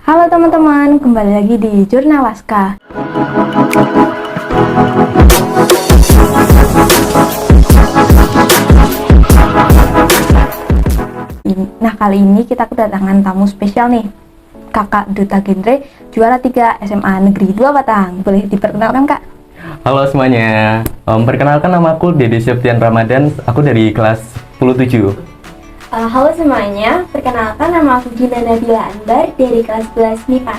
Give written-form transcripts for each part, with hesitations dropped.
Halo teman-teman, kembali lagi di Jurnal Laska. Nah, kali ini kita kedatangan tamu spesial nih, Kakak Duta Genre, juara 3 SMA Negeri 2 Batang. Boleh diperkenalkan, Kak? Halo semuanya, perkenalkan nama aku Dede Septian Ramadan, aku dari kelas 10-7. Halo semuanya, perkenalkan nama aku Gina Nabila Anbar dari kelas 11 MIPA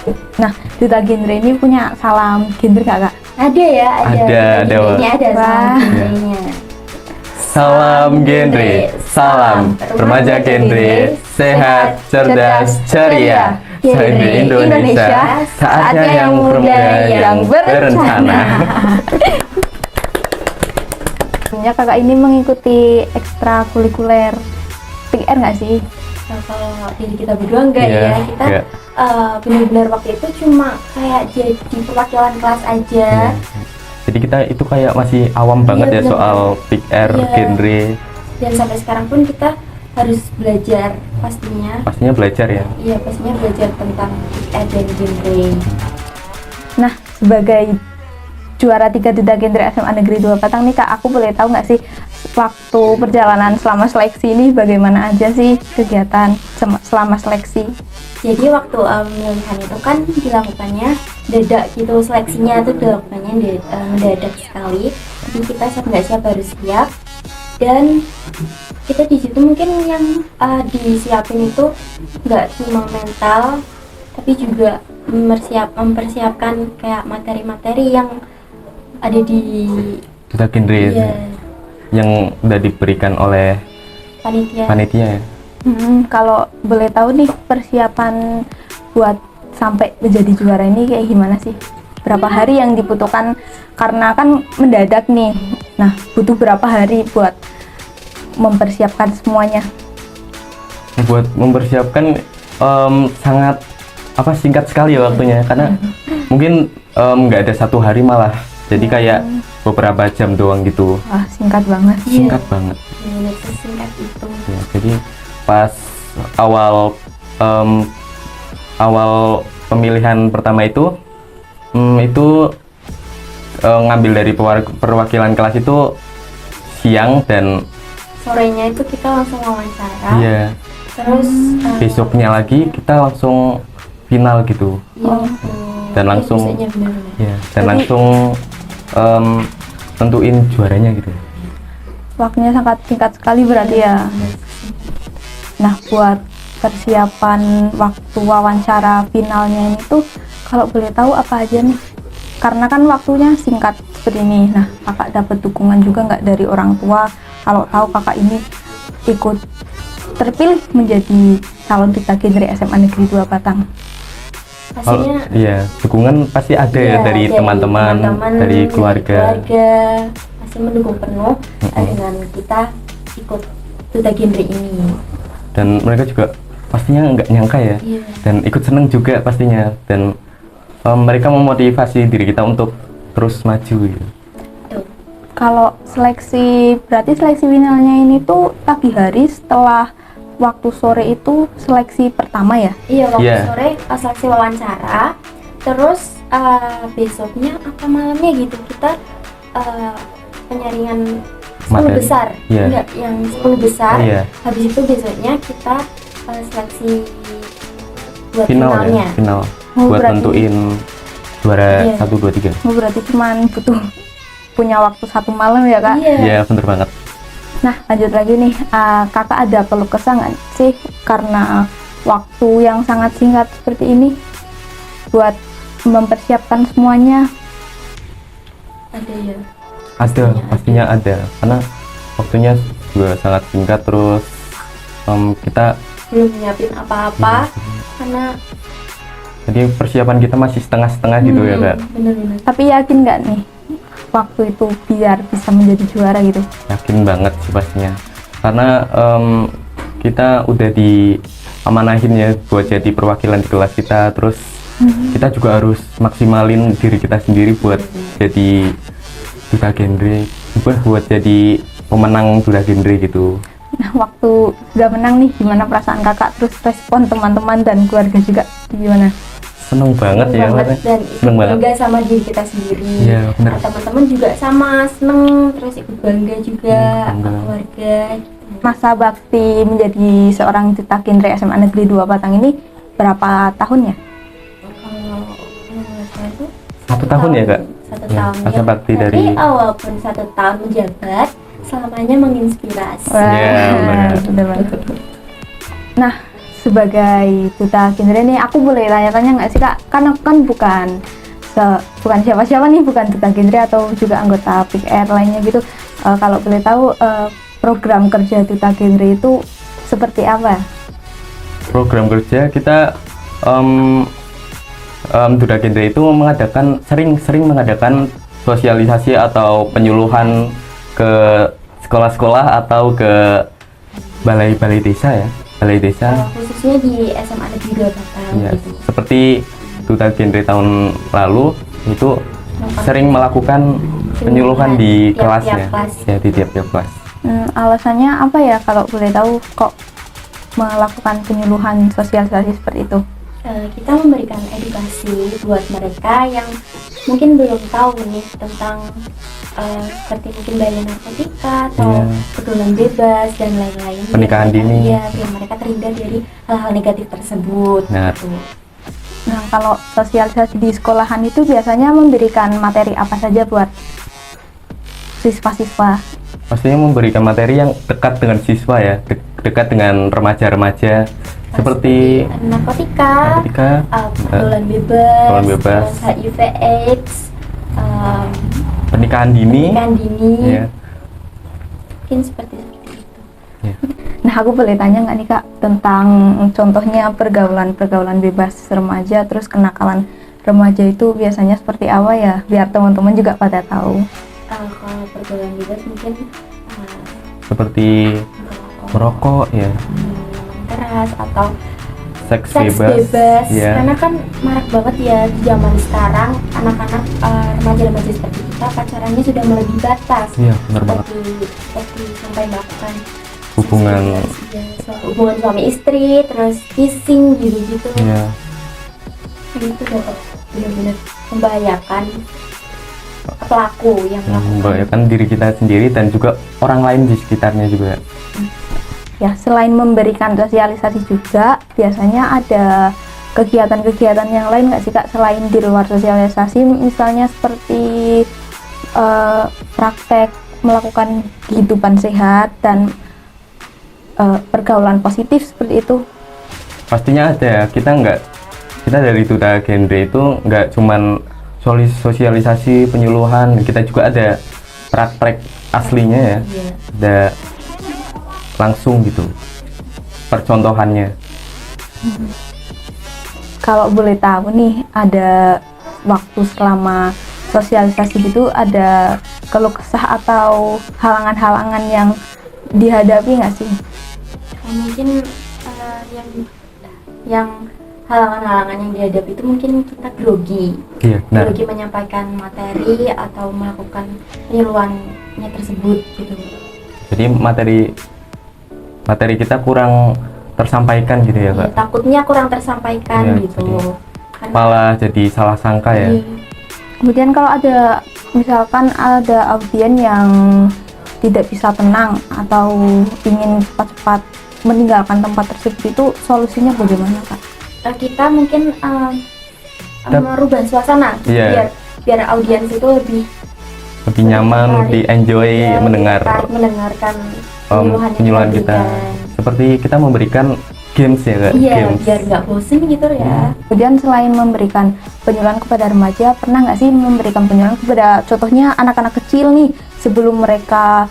1. Nah, Duta Genre ini punya salam genre nggak, Kak? Ada ya, Ada, Ini ada Wah. salam genrenya. Salam genre, salam remaja genre, sehat, cerdas, ceria. Genre Indonesia, saatnya yang muda yang berencana. Sebenarnya Kakak ini mengikuti ekstrakurikuler PR nggak sih? Nah, kalau diri kita berdua enggak Iya, ya, kita enggak. benar-benar waktu itu cuma kayak jadi perwakilan kelas aja. Jadi kita itu kayak masih awam banget ya bener. soal PR, Iya. genre, Dan sampai sekarang pun kita harus belajar pastinya. pastinya belajar ya. Iya, pastinya belajar tentang PR dan genre. Nah, sebagai juara 3 Duta Genre SMA Negeri 2 Batang nih, Kak, aku boleh tahu nggak sih waktu perjalanan selama seleksi ini bagaimana aja sih kegiatan selama seleksi? Jadi waktu pemilihan itu kan dilakukannya dadak gitu, seleksinya tuh dilakukannya mendadak sekali. Jadi kita siap nggak siap harus siap, dan kita di situ mungkin yang disiapin itu nggak cuma mental, tapi juga mempersiapkan kayak materi-materi yang ada di Duta genre iya, yang udah diberikan oleh panitia ya. Kalau boleh tahu nih persiapan buat sampai menjadi juara ini kayak gimana sih? Berapa hari yang dibutuhkan? Karena kan mendadak nih. Nah, butuh berapa hari buat mempersiapkan semuanya? Buat mempersiapkan sangat singkat sekali ya waktunya, karena mungkin nggak ada satu hari malah, jadi kayak beberapa jam doang gitu. Wah, singkat banget. Iya. Singkat banget bener-bener sesingkat itu. ya. Jadi pas awal pemilihan pertama itu ngambil dari perwakilan kelas itu siang, dan Sorenya itu kita langsung wawancara. iya, Terus besoknya lagi kita langsung final gitu. Dan langsung besoknya bener-bener. Ya, dan Jadi- langsung tentuin juaranya gitu. Waktunya sangat singkat sekali berarti ya. Nah, buat persiapan waktu wawancara finalnya ini tuh, kalau boleh tahu apa aja nih? Karena kan waktunya singkat seperti ini. Nah, kakak dapat dukungan juga nggak dari orang tua? Kalau tahu kakak ini ikut terpilih menjadi calon duta genre SMA Negeri 2 Batang. Pastinya Iya, dukungan pasti ada ya iya, dari teman-teman, dari keluarga. masih mendukung penuh dengan kita ikut duta genre ini. Dan mereka juga pastinya nggak nyangka ya, Iya. dan ikut seneng juga pastinya, dan mereka memotivasi diri kita untuk terus maju gitu. Tuh. Kalau seleksi, berarti seleksi finalnya ini tuh pagi hari setelah waktu sore itu seleksi pertama ya? Iya, waktu Iya. sore seleksi wawancara, terus besoknya apa malamnya gitu kita penyaringan 10 Materi. besar. Iya. Enggak, yang 10 besar. Iya. Habis itu besoknya kita seleksi buat Final finalnya. ya, final Oh, buat berarti- nentuin juara Iya. 1, 2, 3. Oh, berarti cuman butuh punya waktu satu malam ya, Kak? Iya. Iya, bener banget. Nah, lanjut lagi nih, kakak ada keluh kesah nggak sih karena waktu yang sangat singkat seperti ini buat mempersiapkan semuanya? Ada ya. Ada, pastinya ada, karena waktunya juga sangat singkat, terus kita Belum nyiapin apa-apa karena jadi persiapan kita masih setengah-setengah gitu ya Kak. bener-bener. Tapi yakin nggak nih waktu itu biar bisa menjadi juara gitu? Yakin banget sih pastinya, karena kita udah diamanahin ya buat jadi perwakilan di kelas kita, terus kita juga harus maksimalin diri kita sendiri buat jadi duta genre, buat jadi pemenang duta genre gitu. Nah, waktu udah menang nih, gimana perasaan kakak, terus respon teman-teman dan keluarga juga? Gimana? Seneng banget ya, banget, dan seneng banget. bangga sama diri kita sendiri. Iya, bener. Nah, teman-teman juga sama seneng, terus ikut bangga juga, Bangga. keluarga gitu. Masa bakti menjadi seorang Duta Genre SMA Negeri 2 Batang ini berapa tahun ya? Kalau menurut saya tuh 1 tahun ya, Kak? Satu Ya, tahun masa ya. bakti Tapi dari- walaupun 1 tahun menjabat, selamanya menginspirasi. Wah, Iya, benar. bener banget. Nah, sebagai Duta Genre nih, aku boleh tanya-tanya nggak sih Kak? Karena kan bukan siapa-siapa nih, bukan Duta Genre atau juga anggota Big Air lainnya gitu. Kalau boleh tahu program kerja Duta Genre itu seperti apa? Program kerja kita Duta Genre itu sering mengadakan sosialisasi atau penyuluhan ke sekolah-sekolah atau ke balai-balai desa ya, balai desa. Khususnya di SMA Negeri 2 Batang Ya, gitu. seperti Duta Genre tahun lalu itu sering melakukan penyuluhan di Tiap-tiap kelasnya, kelas. ya di tiap-tiap kelas. Alasannya apa ya kalau boleh tahu kok melakukan penyuluhan sosialisasi seperti itu? Kita memberikan edukasi buat mereka yang mungkin belum tahu nih tentang seperti mungkin bahaya narkotika atau Iya. pergaulan bebas dan lain-lain. Pernikahan dini. Iya, biar mereka terhindar dari hal-hal negatif tersebut. Nah. Gitu. Nah, kalau sosialisasi di sekolahan itu biasanya memberikan materi apa saja buat siswa-siswa? Pastinya memberikan materi yang dekat dengan siswa ya, dekat dengan remaja-remaja seperti narkotika, pergaulan pergaulan bebas, terus HIV/AIDS, pernikahan dini. pernikahan dini, Ya. mungkin seperti itu. Ya. Nah, aku boleh tanya nggak nih Kak tentang contohnya pergaulan bebas remaja, terus kenakalan remaja itu biasanya seperti apa ya, biar teman-teman juga pada tahu. Kalau pergaulan bebas mungkin Seperti merokok ya, keras atau seks seks bebas, bebas, ya. karena kan marak banget ya di zaman sekarang anak-anak remaja-remaja seperti kita pacarannya sudah melebihi batas. Iya, benar banget. Seperti sampai melakukan Hubungan. hubungan suami istri, terus kissing gitu-gitu. Ya, Itu dapat benar-benar membahayakan pelaku yang melakukan. membahayakan diri kita sendiri dan juga orang lain di sekitarnya juga. Ya, selain memberikan sosialisasi juga, biasanya ada kegiatan-kegiatan yang lain nggak sih Kak selain di luar sosialisasi, misalnya seperti praktek melakukan kehidupan sehat dan pergaulan positif seperti itu. Pastinya ada. Kita dari Duta Genre itu nggak cuman sosialisasi penyuluhan, kita juga ada praktek aslinya ya, Iya. ada langsung gitu percontohannya. Kalau boleh tahu nih, ada waktu selama sosialisasi gitu, ada keluh kesah atau halangan-halangan yang dihadapi nggak sih? Mungkin yang halangan-halangan yang dihadapi itu mungkin kita grogi. Iya, benar. Grogi menyampaikan materi atau melakukan penyuluhannya tersebut gitu. Jadi materi kita kurang tersampaikan gitu ya, Kak. Ya, takutnya kurang tersampaikan Iya, gitu. Karena- Malah jadi salah sangka ya. Iya. Kemudian kalau ada, misalkan ada audien yang tidak bisa tenang atau ingin cepat-cepat meninggalkan tempat tersebut, itu solusinya bagaimana Kak? Kita mungkin Kita- merubah suasana Iya. biar audiens itu lebih Lebih nyaman, tertarik. lebih enjoy Ya, mendengar mendengarkan penyuluhan kita. berikan. Seperti kita memberikan games ya, Kak. Iya, Games. biar nggak bosen gitu ya. Kemudian selain memberikan penyuluhan kepada remaja, pernah nggak sih memberikan penyuluhan kepada contohnya anak-anak kecil nih sebelum mereka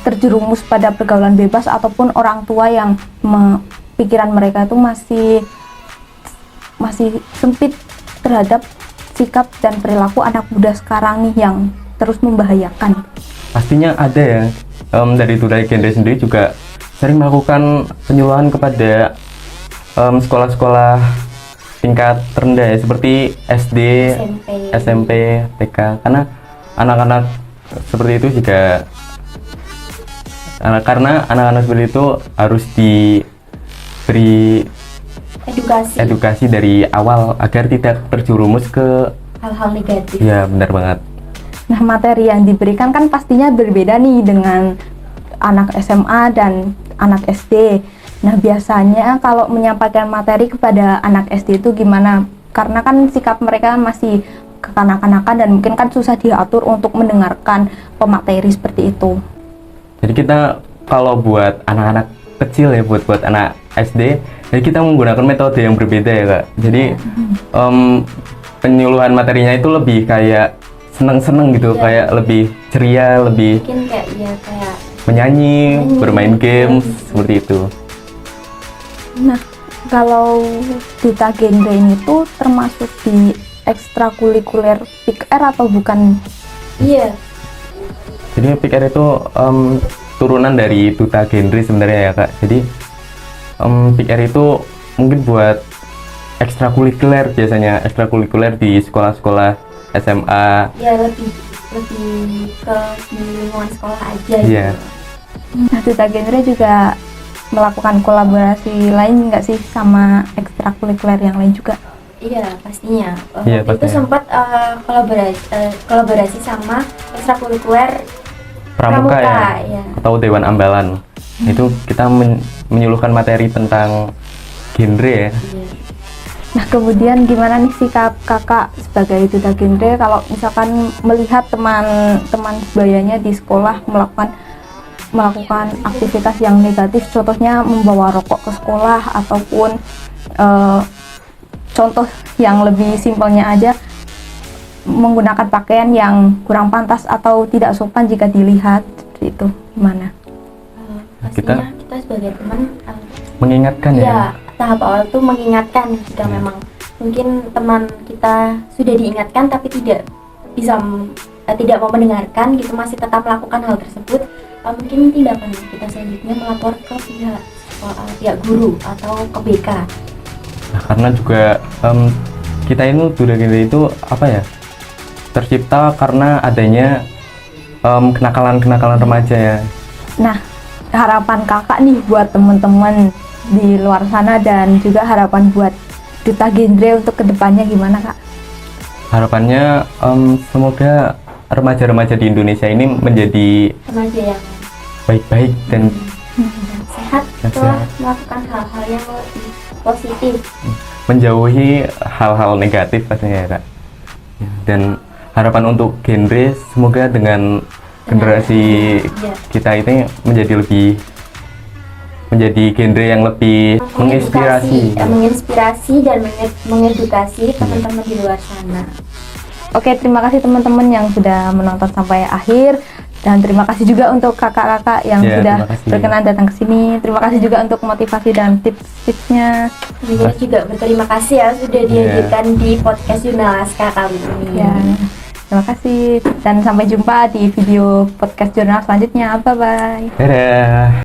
terjerumus pada pergaulan bebas, ataupun orang tua yang pikiran mereka itu masih sempit terhadap sikap dan perilaku anak muda sekarang nih yang terus membahayakan. Pastinya ada ya. Dari Duta Genre sendiri juga sering melakukan penyuluhan kepada sekolah-sekolah tingkat terendah ya, seperti SD, SMP, TK, karena anak-anak seperti itu juga karena anak-anak seperti itu harus diberi edukasi dari awal agar tidak terjerumus ke hal-hal negatif. ya benar banget. Nah, materi yang diberikan kan pastinya berbeda nih dengan anak SMA dan anak SD. Nah, biasanya kalau menyampaikan materi kepada anak SD itu gimana? Karena kan sikap mereka masih kekanak-kanakan dan mungkin kan susah diatur untuk mendengarkan pemateri seperti itu. Jadi kita kalau buat anak-anak kecil ya, buat anak SD, jadi kita menggunakan metode yang berbeda ya Kak. Jadi penyuluhan materinya itu lebih kayak seneng-seneng gitu, Iya. kayak lebih ceria, lebih Mungkin kayak kayak menyanyi, bermain games, seperti itu. Nah, kalau duta genre ini tuh termasuk di ekstrakurikuler PIKR atau bukan? iya. Jadi PIKR itu turunan dari duta genre sebenarnya ya Kak. Jadi PIKR itu mungkin buat ekstrakurikuler, biasanya ekstrakurikuler di sekolah-sekolah SMA. Ya lebih ke di lingkungan sekolah aja Iya. gitu. Nah, duta genre juga melakukan kolaborasi lain nggak sih sama ekstrakurikuler yang lain juga? Iya pastinya. Iya, Waktu itu pastinya. sempat kolaborasi sama ekstrakurikuler Pramuka ya, ya. atau Dewan Ambalan. Itu kita menyuluhkan materi tentang genre ya. Iya. Nah, kemudian gimana nih sikap kakak sebagai duta genre kalau misalkan melihat teman-teman sebayanya di sekolah melakukan aktivitas yang negatif, contohnya membawa rokok ke sekolah ataupun contoh yang lebih simpelnya aja menggunakan pakaian yang kurang pantas atau tidak sopan jika dilihat, seperti itu gimana? Pastinya kita sebagai teman Mengingatkan ya. ya tahap awal tuh mengingatkan jika memang mungkin teman kita sudah diingatkan tapi tidak bisa tidak mau mendengarkan gitu, masih tetap melakukan hal tersebut, mungkin tindakan kita selanjutnya melapor ke pihak guru atau ke BK. Nah, karena juga kita ini duta genre itu apa ya, tercipta karena adanya kenakalan-kenakalan remaja ya. Nah, harapan kakak nih buat teman-teman di luar sana dan juga harapan buat duta genre untuk kedepannya gimana kak? Harapannya semoga remaja-remaja di Indonesia ini menjadi Remaja yang baik-baik dan sehat Yang setelah sehat. melakukan hal-hal yang lebih positif. menjauhi hal-hal negatif pastinya ya Kak. Dan harapan untuk genre semoga dengan generasi ya, kita ini menjadi genre yang lebih menginspirasi. menginspirasi dan mengedukasi teman-teman di luar sana. Oke, terima kasih teman-teman yang sudah menonton sampai akhir dan terima kasih juga untuk kakak-kakak yang Ya, sudah terima kasih. berkenan datang ke sini. Terima kasih juga untuk motivasi dan tips-tipsnya. Tentunya juga berterima kasih ya sudah dihadirkan di podcast Jurnal Aska kali ini. Ya, terima kasih dan sampai jumpa di video podcast jurnal selanjutnya. Bye bye. Dadah.